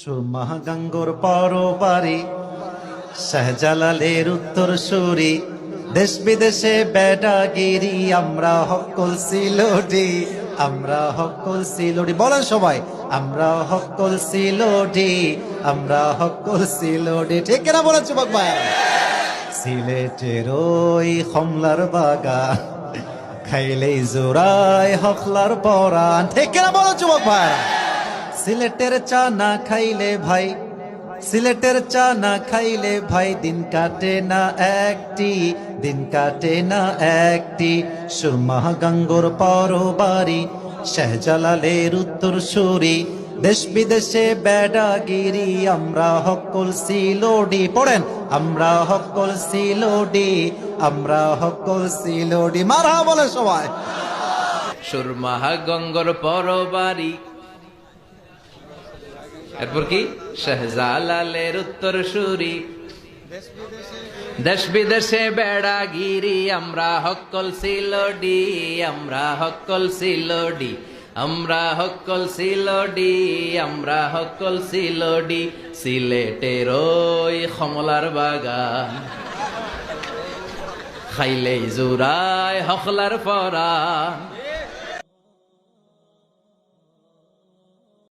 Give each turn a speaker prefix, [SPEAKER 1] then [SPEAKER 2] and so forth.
[SPEAKER 1] সুরমা গঙ্গোর পরবারি শাহজালালের উত্তর সুরি দেশ বিদেশে বেডাগিরি আমরা হকল সিলোডি আমরা হকল সিলোডি বলেন সবাই আমরা হকল সিলোডি আমরা হকল সিলোডি ঠিক কিনা বলেন যুবক ভাই সিলেটের ওই কমলার বাগান খাইলেই জোড়ায় হকলার পরাণ ঠিক কিনা বলেন যুবক ভাই সিলেটের চা না খাইলে ভাই সিলেটের চা না খাইলে ভাই দিন কাটে না একটি দিন কাটে না একটি সুরমা গঙ্গোর পরবারি শাহজালালের উত্তর সুরি দেশ বিদেশে বেডাগিরি আমরা হকল সিলোডি পড়েন আমরা হকল সিলোডি আমরা হকল সিলোডি মারহাবা বলে সবাই
[SPEAKER 2] সুরমা গঙ্গোর পরবারি এরপর কি শাহজালালের উত্তর সুরি দেশ বিদেশে বেড়াগিরি আমরা হকল সিলোডি আমরা হকল সিলোডি আমরা হকল সিলোডি আমরা হকল সিলোডি সিলেটের ওই কমলার বাগান খাইলেই জোড়ায় হকলার পরাণ